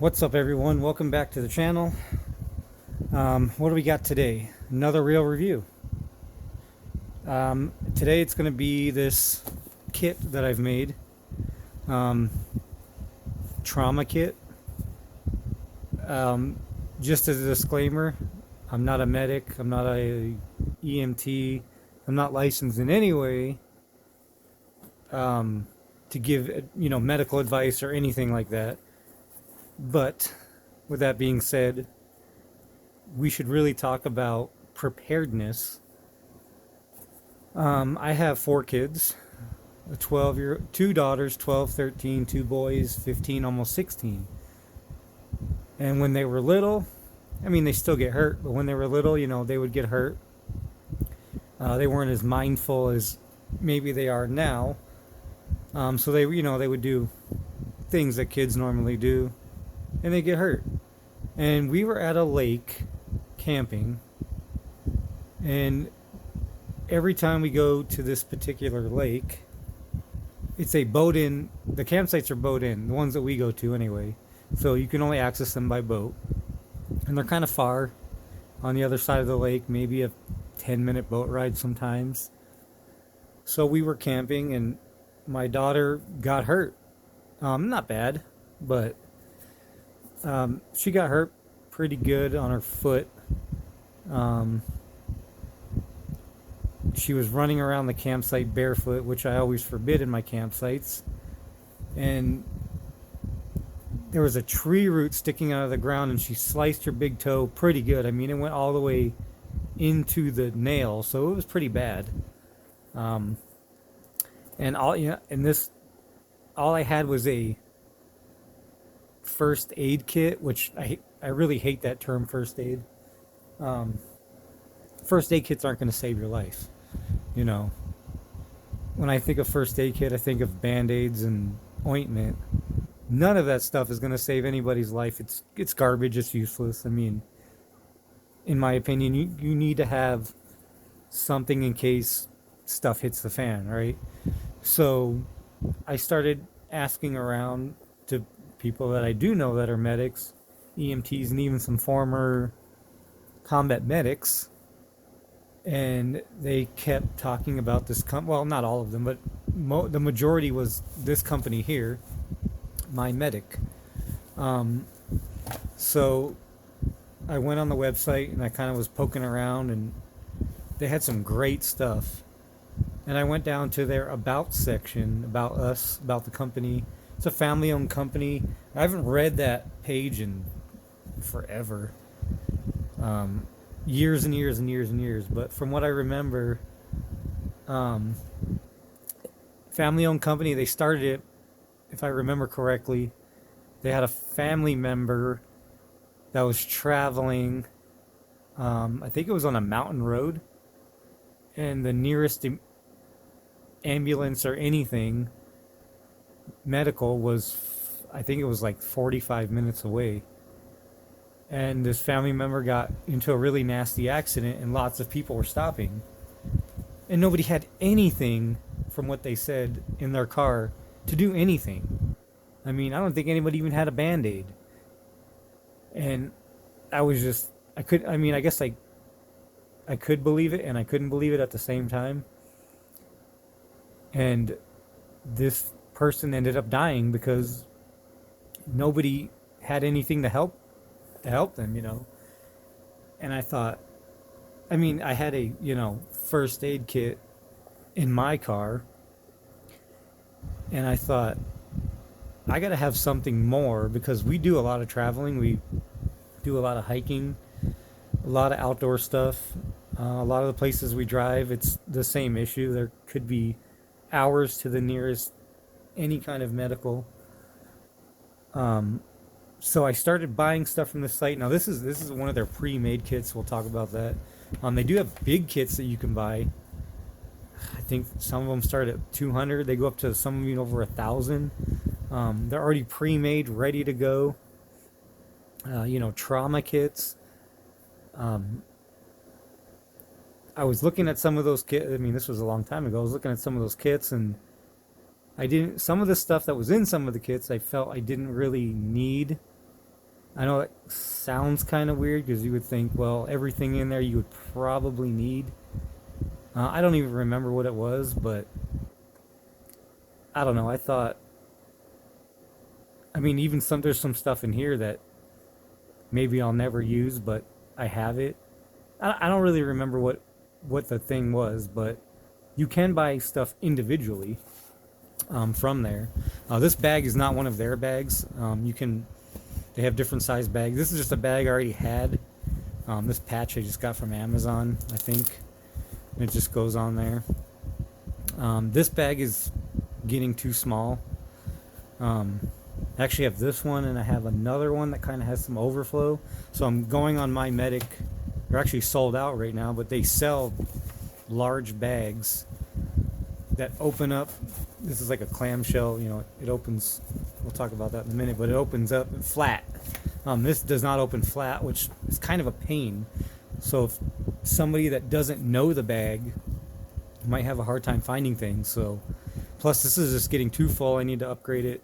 What's up, everyone? Welcome back to the channel. What do we got today? Another real review. Today it's going to be this kit that I've made. Trauma kit. Just as a disclaimer, I'm not a medic. I'm not a EMT. I'm not licensed in any way to give medical advice or anything like that. But with that being said, we should really talk about preparedness. I have 4 kids, two daughters, 12, 13, 2 boys, 15, almost 16. And when they were little, they still get hurt, but when they were little, they would get hurt. They weren't as mindful as maybe they are now. So they would do things that kids normally do, and they get hurt. And we were at a lake camping, and every time we go to this particular lake, it's a boat in. The campsites are boat in, the ones that we go to anyway, so you can only access them by boat, and they're kind of far on the other side of the lake, maybe a 10-minute boat ride sometimes. So we were camping, and my daughter got hurt. Not bad, but she got hurt pretty good on her foot. She was running around the campsite barefoot, which I always forbid in my campsites. And there was a tree root sticking out of the ground, and she sliced her big toe pretty good. It went all the way into the nail, so it was pretty bad. And all I had was a first aid kit, which I really hate that term, first aid. First aid kits aren't going to save your life. When I think of first aid kit, I think of band-aids and ointment. None of that stuff is going to save anybody's life. It's garbage. It's useless. In my opinion, you need to have something in case stuff hits the fan, right? So I started asking around to people that I do know that are medics, EMTs, and even some former combat medics. And they kept talking about this well, not all of them, but the majority was this company here, My Medic. So I went on the website and I kind of was poking around, and they had some great stuff. And I went down to their about section, about us, about the company. It's a family-owned company. I haven't read that page in forever. Years and years and years and years. But from what I remember, family-owned company, they started it, if I remember correctly, they had a family member that was traveling, I think it was on a mountain road, and the nearest ambulance or anything medical was, I think it was like 45 minutes away. And this family member got into a really nasty accident, and lots of people were stopping, and nobody had anything, from what they said, in their car to do anything. I don't think anybody even had a band-aid. And I was just, I guess I could believe it and I couldn't believe it at the same time. And this person ended up dying because nobody had anything to help them. And I thought, I had a, first aid kit in my car, and I thought, I gotta have something more, because we do a lot of traveling, we do a lot of hiking, a lot of outdoor stuff. A lot of the places we drive, it's the same issue. There could be hours to the nearest any kind of medical. So I started buying stuff from the site. Now this is one of their pre-made kits. We'll talk about that. They do have big kits that you can buy. I think some of them start at 200. They go up to some over 1,000. They're already pre-made, ready to go. Trauma kits. I was looking at some of those kits. This was a long time ago. I was looking at some of those kits, and some of the stuff that was in some of the kits, I felt I didn't really need I know it sounds kind of weird because you would think, well, everything in there you would probably need. I don't even remember what it was, but I don't know. I thought, I mean, even there's some stuff in here that maybe I'll never use, but I have it. I don't really remember what the thing was, but you can buy stuff individually from there. This bag is not one of their bags. They have different size bags. This is just a bag I already had. This patch I just got from Amazon, I think. It just goes on there. This bag is getting too small. I actually have this one, and I have another one that kind of has some overflow. So I'm going on My Medic. They're actually sold out right now, but they sell large bags that open up. This is like a clamshell, you know, it opens, we'll talk about that in a minute, but it opens up flat. This does not open flat, which is kind of a pain. So if somebody that doesn't know the bag might have a hard time finding things. So plus this is just getting too full. I need to upgrade it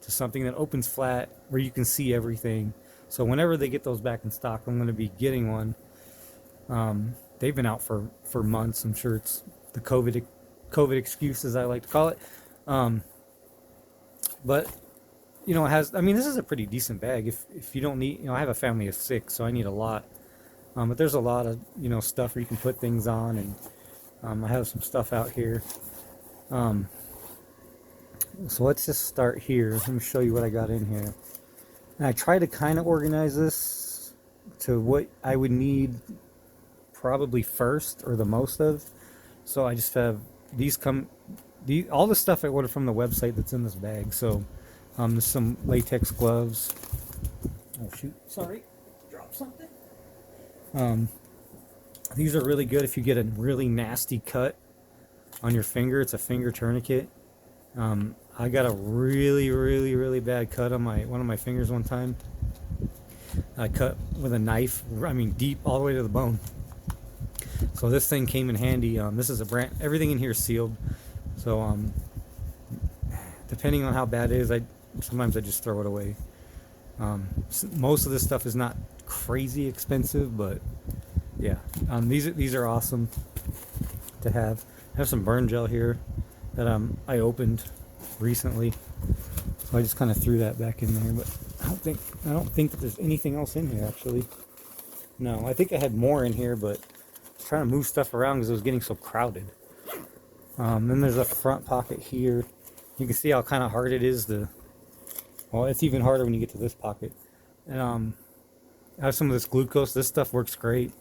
to something that opens flat where you can see everything. So whenever they get those back in stock, I'm going to be getting one. They've been out for months. I'm sure it's the COVID excuse, as I like to call it. But you know, it has, I mean, this is a pretty decent bag. If you don't need, you know, I have a family of 6, so I need a lot. But there's a lot of, you know, stuff where you can put things on, and I have some stuff out here. So let's just start here. Let me show you what I got in here. And I try to kind of organize this to what I would need probably first or the most of. So I just have all the stuff I ordered from the website that's in this bag. So there's some latex gloves. Oh shoot, sorry, dropped something. These are really good if you get a really nasty cut on your finger. It's a finger tourniquet. I got a really bad cut on one of my fingers one time. I cut with a knife, I mean deep all the way to the bone. So this thing came in handy. This is a brand, everything in here is sealed. So depending on how bad it is, sometimes I just throw it away. Most of this stuff is not crazy expensive, but yeah, these are awesome to have. I have some burn gel here that I opened recently, so I just kind of threw that back in there. But I don't think that there's anything else in here actually. No, I think I had more in here, but I was trying to move stuff around because it was getting so crowded. Then there's a front pocket here. You can see how kind of hard it is well, it's even harder when you get to this pocket. And I have some of this glucose. This stuff works great.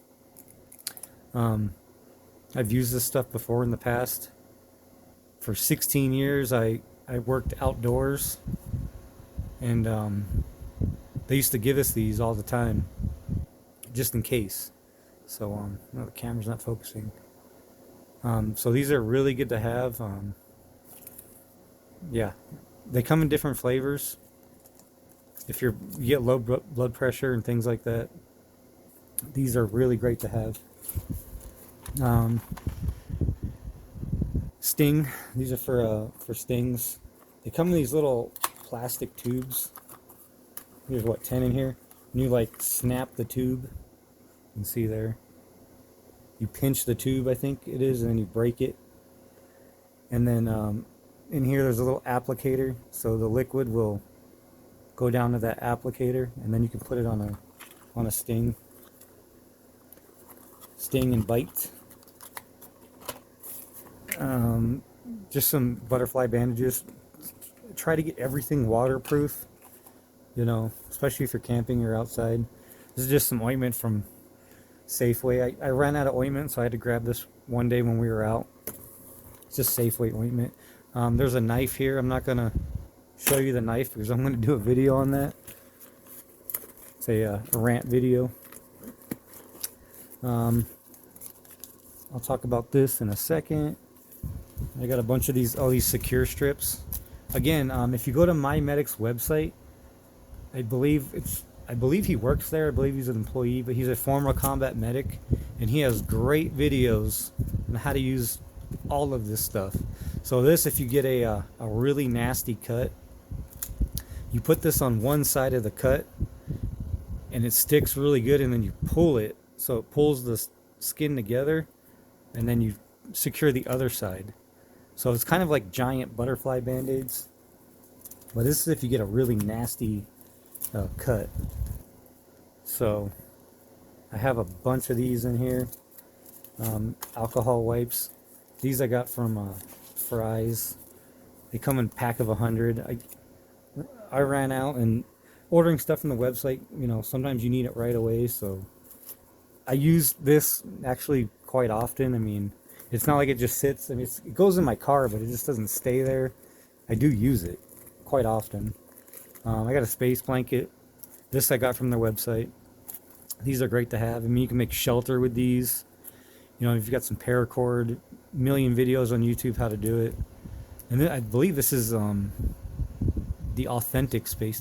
I've used this stuff before in the past. For 16 years, I worked outdoors, and they used to give us these all the time, just in case. So no, the camera's not focusing. So these are really good to have. Yeah, they come in different flavors. If you get low blood pressure and things like that, these are really great to have. Sting. These are for stings. They come in these little plastic tubes. There's 10 in here. And you like snap the tube. You can see there. You pinch the tube, I think it is, and then you break it. And then in here there's a little applicator, so the liquid will go down to that applicator, and then you can put it on a sting and bite. Just some butterfly bandages. Try to get everything waterproof, you know, especially if you're camping or outside. This is just some ointment from Safeway. I ran out of ointment, so I had to grab this one day when we were out. It's just Safeway ointment. There's a knife here. I'm not going to show you the knife because I'm going to do a video on that. It's a rant video. I'll talk about this in a second. I got a bunch of these secure strips. Again, if you go to My Medic's website, I believe he works there. I believe he's an employee, but he's a former combat medic, and he has great videos on how to use all of this stuff. So this, if you get a really nasty cut, you put this on one side of the cut, and it sticks really good, and then you pull it so it pulls the skin together, and then you secure the other side. So it's kind of like giant butterfly band-aids, but this is if you get a really nasty cut. So I have a bunch of these in here. Alcohol wipes. These I got from Fry's. They come in a pack of 100. I ran out, and ordering stuff from the website, you know, sometimes you need it right away, so I use this actually quite often. I mean, it's not like it just sits. I mean, it goes in my car, but it just doesn't stay there. I do use it quite often. I got a space blanket. This I got from their website. These are great to have. I mean, you can make shelter with these. You know, if you've got some paracord, million videos on YouTube how to do it. And then I believe this is the authentic space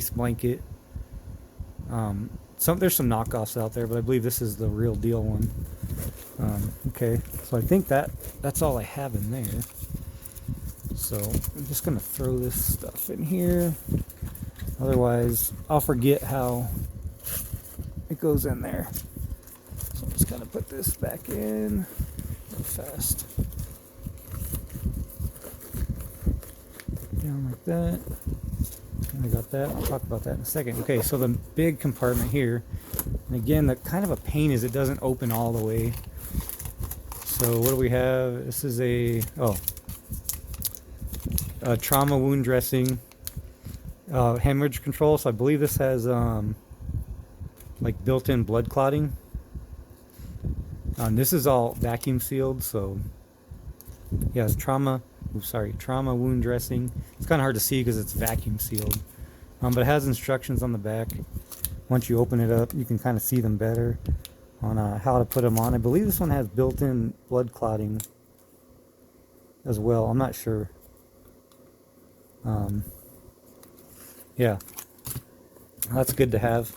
blanket. There's some knockoffs out there, but I believe this is the real deal one. Okay, so I think that's all I have in there. So I'm just gonna throw this stuff in here. Otherwise, I'll forget how it goes in there. So I'm just gonna put this back in real fast. Down like that. And I got that. I'll talk about that in a second. Okay, so the big compartment here, and again, the kind of a pain is it doesn't open all the way. So what do we have? This is a trauma wound dressing, hemorrhage control. So I believe this has like built-in blood clotting. This is all vacuum sealed, so yeah, it's trauma wound dressing. It's kind of hard to see because it's vacuum sealed, but it has instructions on the back. Once you open it up, you can kind of see them better on how to put them on. I believe this one has built-in blood clotting as well. I'm not sure. Yeah, that's good to have.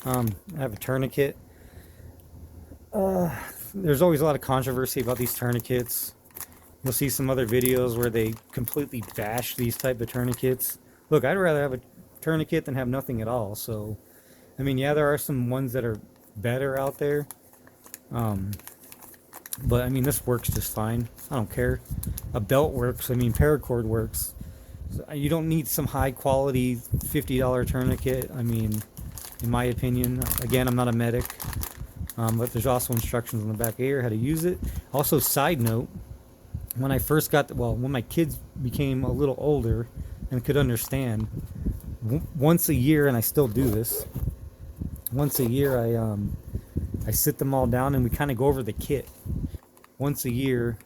I have a tourniquet. There's always a lot of controversy about these tourniquets. You'll see some other videos where they completely bash these type of tourniquets. Look, I'd rather have a tourniquet than have nothing at all. So, I mean, yeah, there are some ones that are better out there. But, I mean, this works just fine. I don't care. A belt works. I mean, paracord works. You don't need some high-quality $50 tourniquet. I mean, in my opinion. Again, I'm not a medic. But there's also instructions on the back here how to use it. Also, side note, when I first got, when my kids became a little older and could understand, once a year, and I still do this, once a year I sit them all down and we kind of go over the kit once a year,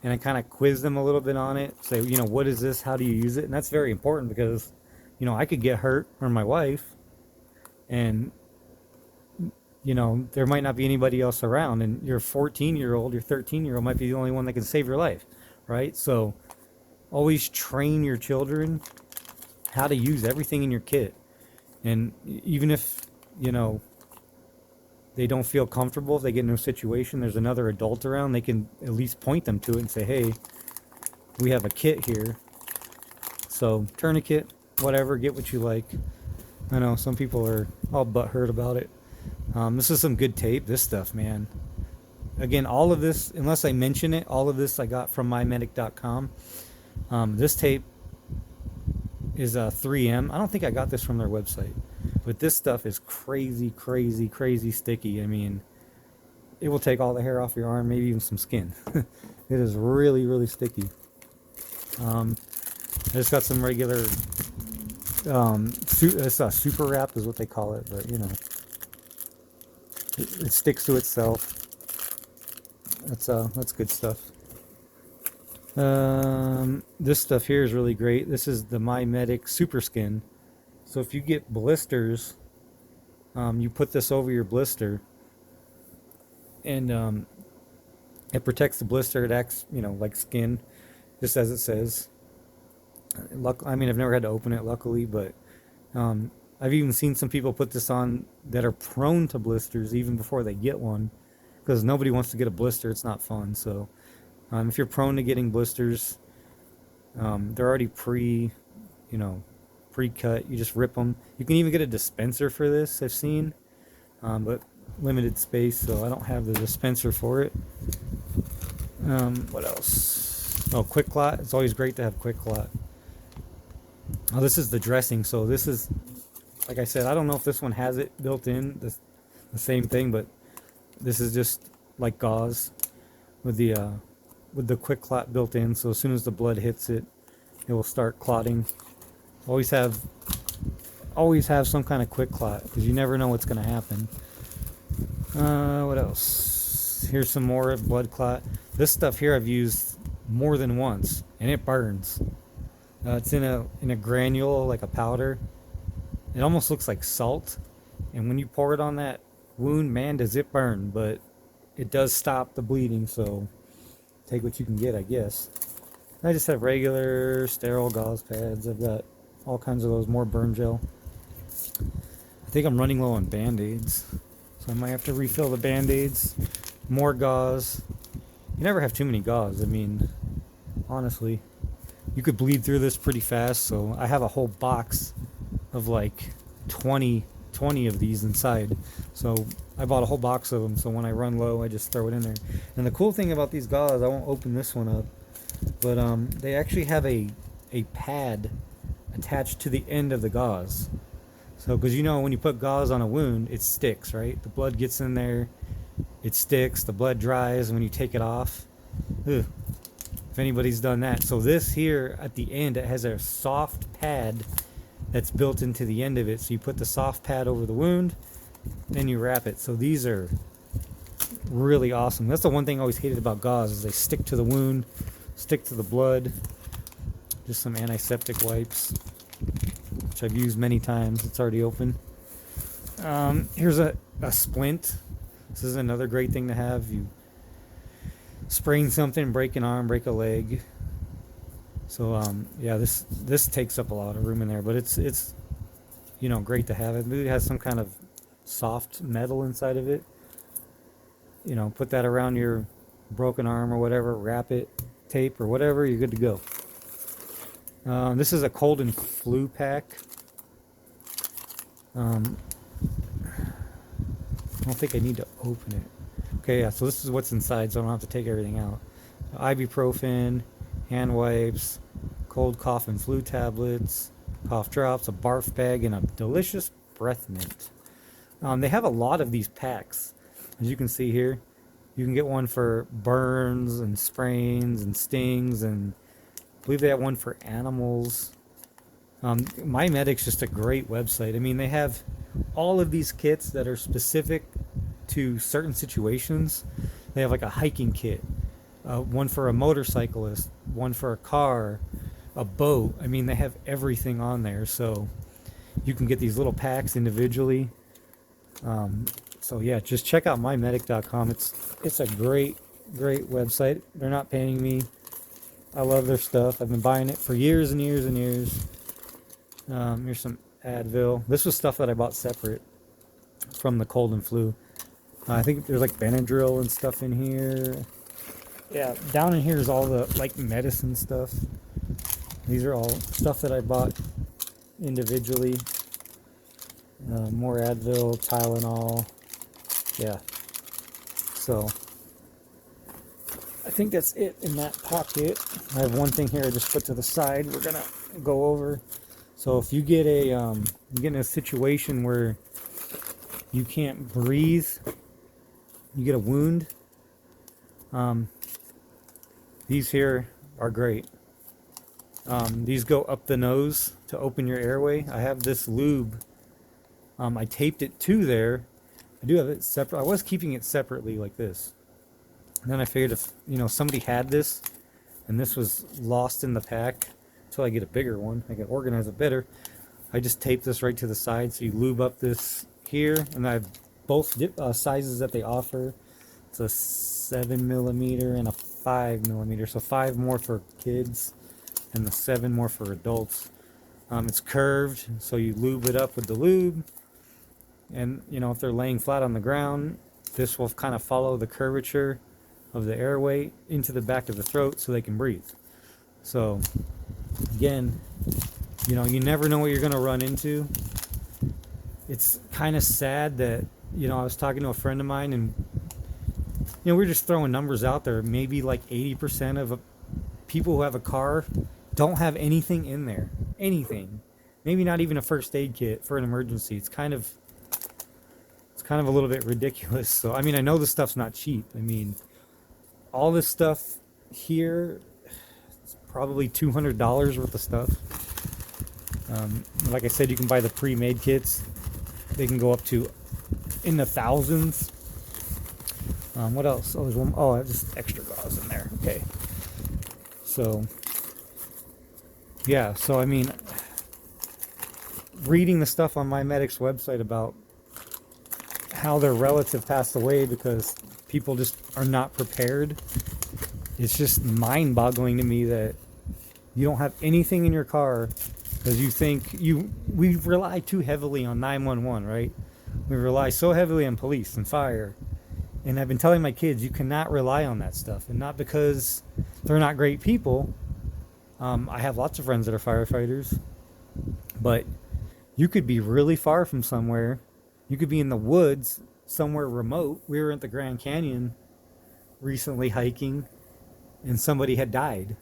and I kind of quiz them a little bit on it, say, you know, what is this, how do you use it? And that's very important because, you know, I could get hurt, or my wife, and you know, there might not be anybody else around, and your 14-year-old, your 13-year-old might be the only one that can save your life, right? So always train your children how to use everything in your kit. And even if, you know, they don't feel comfortable, if they get in a situation, there's another adult around, they can at least point them to it and say, hey, we have a kit here. So tourniquet, whatever, get what you like. I know some people are all butthurt about it. This is some good tape. This stuff, man. Again, all of this, unless I mention it, all of this I got from mymedic.com. This tape is 3M. I don't think I got this from their website. But this stuff is crazy, crazy, crazy sticky. I mean, it will take all the hair off your arm, maybe even some skin. It is really, really sticky. I just got some regular, it's super wrap is what they call it, but you know. It sticks to itself. That's good stuff. This stuff here is really great. This is the MyMedic Super Skin. So if you get blisters, you put this over your blister, and it protects the blister. It acts, you know, like skin, just as it says. I mean, I've never had to open it, luckily, but I've even seen some people put this on that are prone to blisters even before they get one, because nobody wants to get a blister. It's not fun. So if you're prone to getting blisters, they're already pre-cut. You just rip them. You can even get a dispenser for this, I've seen, but limited space, so I don't have the dispenser for it. What else? Oh, quick clot. It's always great to have quick clot. Oh, this is the dressing. So this is, like I said, I don't know if this one has it built in, the same thing, but this is just like gauze with the quick clot built in. So as soon as the blood hits it, it will start clotting. Always have some kind of quick clot, because you never know what's going to happen. What else? Here's some more blood clot. This stuff here I've used more than once, and it burns. It's in a granule, like a powder. It almost looks like salt, and when you pour it on that wound, man, does it burn. But it does stop the bleeding, so take what you can get, I guess. I just have regular sterile gauze pads. I've got all kinds of those, more burn gel. I think I'm running low on band-aids, so I might have to refill the band-aids. More gauze. You never have too many gauze. I mean, honestly, you could bleed through this pretty fast, so I have a whole box of like 20 of these inside. So I bought a whole box of them, so when I run low, I just throw it in there. And the cool thing about these gauze, I won't open this one up, but they actually have a pad attached to the end of the gauze. So, because you know, when you put gauze on a wound, it sticks, right? The blood gets in there, it sticks, the blood dries, and when you take it off, ugh, if anybody's done that. So this here at the end, it has a soft pad that's built into the end of it. So you put the soft pad over the wound, then you wrap it. So these are really awesome. That's the one thing I always hated about gauze, is they stick to the wound, stick to the blood. Just some antiseptic wipes, which I've used many times. It's already open. Here's a splint. This is another great thing to have. You sprain something, break an arm, break a leg. So yeah, this takes up a lot of room in there, but it's you know, great to have. It really has some kind of soft metal inside of it. You know, put that around your broken arm or whatever, wrap it, tape or whatever, you're good to go. This is a cold and flu pack. I don't think I need to open it. Okay, yeah, so this is what's inside, so I don't have to take everything out. Ibuprofen, hand wipes, cold, cough, and flu tablets, cough drops, a barf bag, and a delicious breath mint. They have a lot of these packs. As you can see here, you can get one for burns and sprains and stings, and I believe they have one for animals. My Medic's just a great website. I mean, they have all of these kits that are specific to certain situations. They have like a hiking kit, one for a motorcyclist, one for a car, a boat. I mean, they have everything on there, so you can get these little packs individually. So yeah, just check out mymedic.com. It's a great website. They're not paying me. I love their stuff. I've been buying it for years and years and years. Here's some Advil. This was stuff that I bought separate from the cold and flu. I think there's like Benadryl and stuff in here. Yeah, down in here is all the like medicine stuff. These are all stuff that I bought individually. More Advil, Tylenol. Yeah. So I think that's it in that pocket. I have one thing here I just put to the side we're gonna go over. So if you get you get in a situation where you can't breathe, you get a wound, these here are great. These go up the nose to open your airway. I have this lube. I taped it to there. I do have it separate. I was keeping it separately like this. And then I figured if, you know, somebody had this and this was lost in the pack, until I get a bigger one, I can organize it better. I just tape this right to the side, so you lube up this here, and I have both sizes that they offer. It's a 7mm and a 5mm, so 5 more for kids and the 7 more for adults. It's curved, so you lube it up with the lube, and you know, if they're laying flat on the ground, this will kind of follow the curvature of the airway into the back of the throat so they can breathe. So again, You know, you never know what you're going to run into. It's kind of sad that, you know, I was talking to a friend of mine, and, you know, we're just throwing numbers out there. Maybe like 80% of people who have a car don't have anything in there. Anything. Maybe not even a first aid kit for an emergency. It's kind of a little bit ridiculous. So, I mean, I know this stuff's not cheap. I mean, all this stuff here, it's probably $200 worth of stuff. Like I said, you can buy the pre-made kits. They can go up to in the thousands. What else? Oh, there's one. Oh, I have just extra gauze in there. Okay. So, yeah. So, I mean, reading the stuff on my medic's website about how their relative passed away because people just are not prepared, it's just mind-boggling to me that you don't have anything in your car because you think we rely too heavily on 911, right? We rely so heavily on police and fire. And I've been telling my kids, you cannot rely on that stuff. And not because they're not great people. I have lots of friends that are firefighters. But you could be really far from somewhere. You could be in the woods, somewhere remote. We were at the Grand Canyon recently hiking, and somebody had died.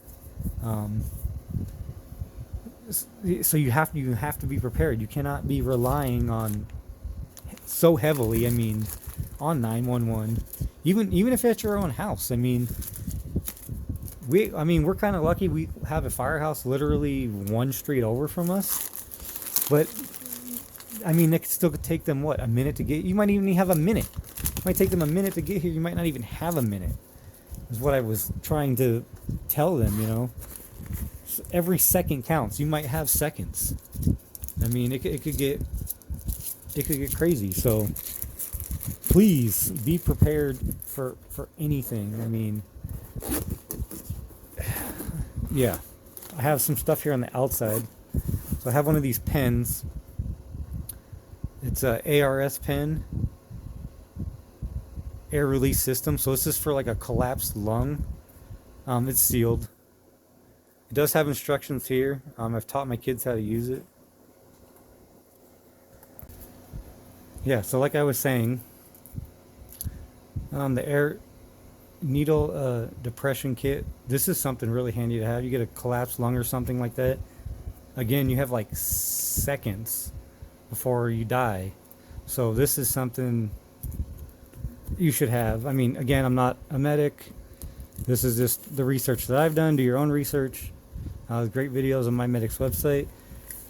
So you have to be prepared. You cannot be relying on so heavily. I mean, on 911, even if it's your own house. I mean, we're kind of lucky. We have a firehouse literally one street over from us, but I mean, it still could take them a minute to get. You might even have a minute. It might take them a minute to get here. You might not even have a minute. Is what I was trying to tell them. You know, every second counts. You might have seconds. I mean, it could get crazy. So please be prepared for anything. I mean, yeah, I have some stuff here on the outside. So I have one of these pens. It's a ARS pen, air release system. So this is for like a collapsed lung. It's sealed. It does have instructions here. I've taught my kids how to use it. Yeah, so like I was saying, the air needle depression kit. This is something really handy to have. You get a collapsed lung or something like that. Again, you have like seconds before you die. So this is something you should have. I mean, again, I'm not a medic. This is just the research that I've done. Do your own research. Great videos on my medic's website.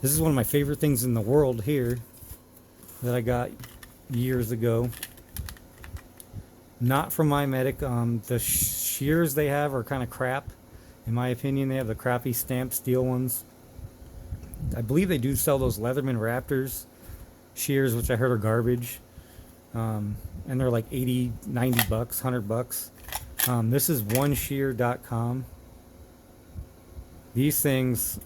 This is one of my favorite things in the world here that I got years ago. Not from my medic. The shears they have are kind of crap. In my opinion, they have the crappy stamped steel ones. I believe they do sell those Leatherman Raptors shears, which I heard are garbage. And they're like 80, 90 bucks, $100. This is oneshear.com. These things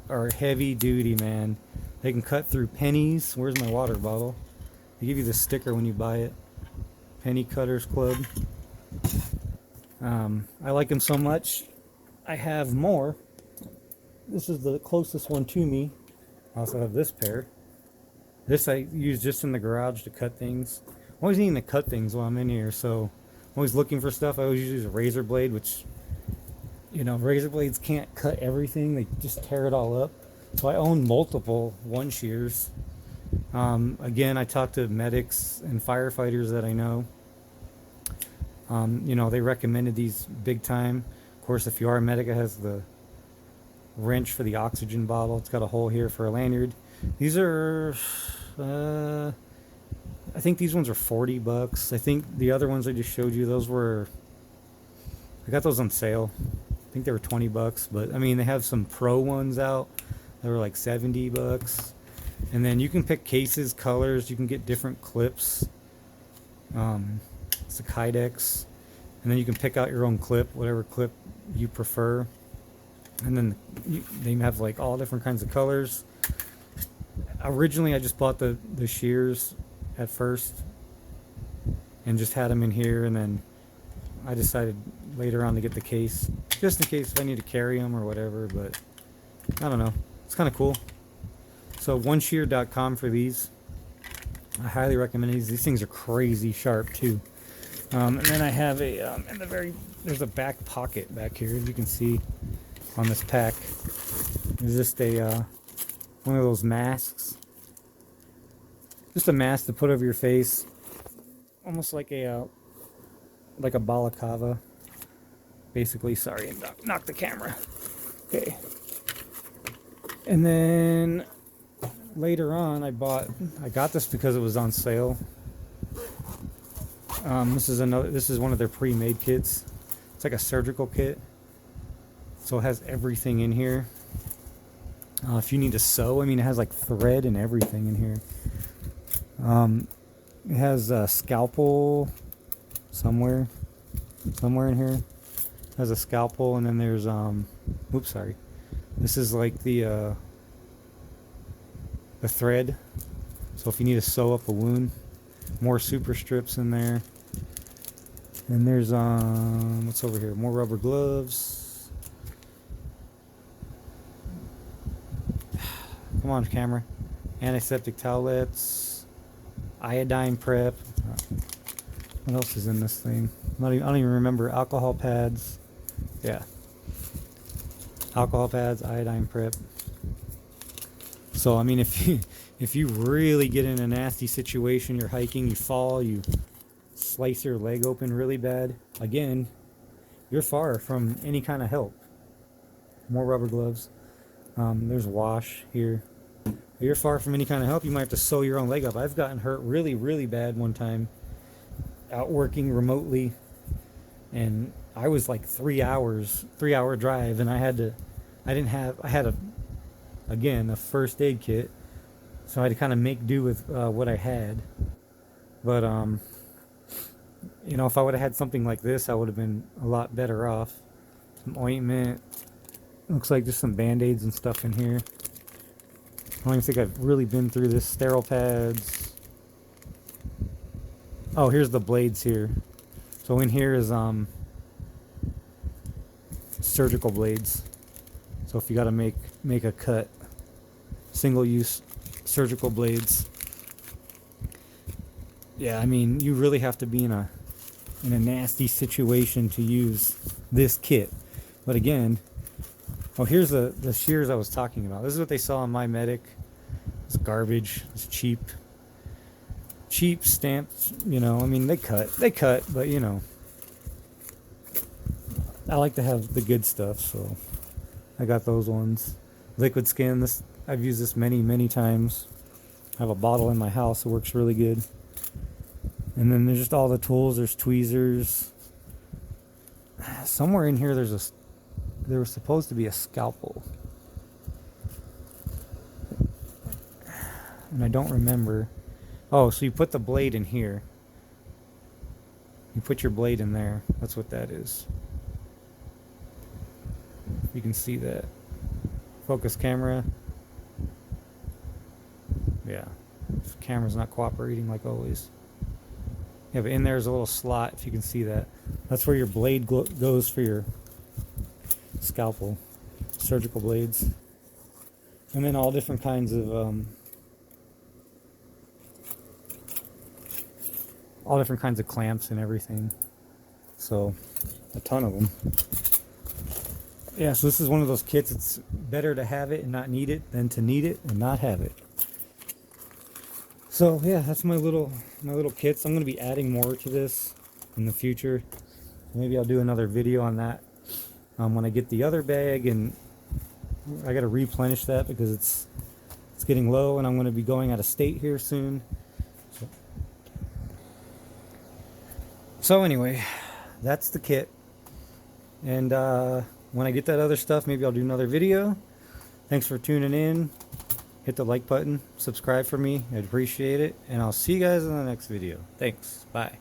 are heavy duty, man. They can cut through pennies. Where's my water bottle? They give you the sticker when you buy it. Penny Cutters Club. I like them so much. I have more. This is the closest one to me. I also have this pair. This I use just in the garage to cut things. I'm always needing to cut things while I'm in here, so I'm always looking for stuff. I always use a razor blade, which, you know, razor blades can't cut everything. They just tear it all up. So I own multiple one shears. Again, I talk to medics and firefighters that I know. You know, they recommended these big time. Of course, if you are a medic, it has the wrench for the oxygen bottle. It's got a hole here for a lanyard. These are, I think these ones are 40 bucks. I think the other ones I just showed you, those were, I got those on sale. I think they were 20 bucks, but I mean, they have some pro ones out that were like 70 bucks. And then you can pick cases, colors, you can get different clips. It's a Kydex. And then you can pick out your own clip, whatever clip you prefer. And then they have like all different kinds of colors. Originally, I just bought the shears at first and just had them in here. And then I decided later on to get the case, just in case if I need to carry them or whatever. But I don't know. It's kind of cool. So oneshear.com for these. I highly recommend these. These things are crazy sharp too. And then I have a in the very, there's a back pocket back here, as you can see on this pack. There's just a one of those masks, just a mask to put over your face, almost like a balaclava, basically. Sorry, knock the camera. Okay. And then later on, I got this because it was on sale. This is one of their pre-made kits. It's like a surgical kit, so it has everything in here. If you need to sew, I mean, it has like thread and everything in here. It has a scalpel somewhere in here. It has a scalpel, and then there's oops, sorry. This is like the thread. So if you need to sew up a wound, more super strips in there. And there's what's over here? More rubber gloves. Come on, camera. Antiseptic towelettes. Iodine prep. What else is in this thing? I don't even remember. Alcohol pads. Yeah. Alcohol pads, iodine prep. So I mean, if you really get in a nasty situation, you're hiking, you fall, you slice your leg open really bad, again, you're far from any kind of help. More rubber gloves. There's wash here. You're far from any kind of help. You might have to sew your own leg up. I've gotten hurt really, really bad one time out working remotely, and I was like 3-hour drive, and I had a first aid kit, so I had to kind of make do with what I had. But you know, if I would have had something like this, I would have been a lot better off. Some ointment. Looks like just some band-aids and stuff in here. I don't even think I've really been through this. Sterile pads. Oh, here's the blades here. So in here is surgical blades. So if you got to make a cut, single-use surgical blades. Yeah, I mean, you really have to be in a nasty situation to use this kit. But again, oh, here's the shears I was talking about. This is what they sell on My Medic. It's garbage. It's cheap stamped. You know, I mean, they cut, but you know, I like to have the good stuff, so I got those ones. Liquid skin. This, I've used this many times. I have a bottle in my house. It works really good. And then there's just all the tools. There's tweezers. Somewhere in here there was supposed to be a scalpel, and I don't remember. Oh, so you put the blade in here. You put your blade in there. That's what that is. You can see that. Focus camera. Yeah, the camera's not cooperating like always. Yeah, but in there is a little slot, if you can see that. That's where your blade goes for your scalpel, surgical blades. And then all different kinds of clamps and everything. So, a ton of them. Yeah, so this is one of those kits. It's better to have it and not need it than to need it and not have it. So yeah, that's my little kits. I'm going to be adding more to this in the future. Maybe I'll do another video on that when I get the other bag, and I got to replenish that because it's getting low, and I'm going to be going out of state here soon. So anyway, that's the kit, and when I get that other stuff, maybe I'll do another video. Thanks for tuning in. Hit the like button, subscribe for me, I'd appreciate it, and I'll see you guys in the next video. Thanks, bye.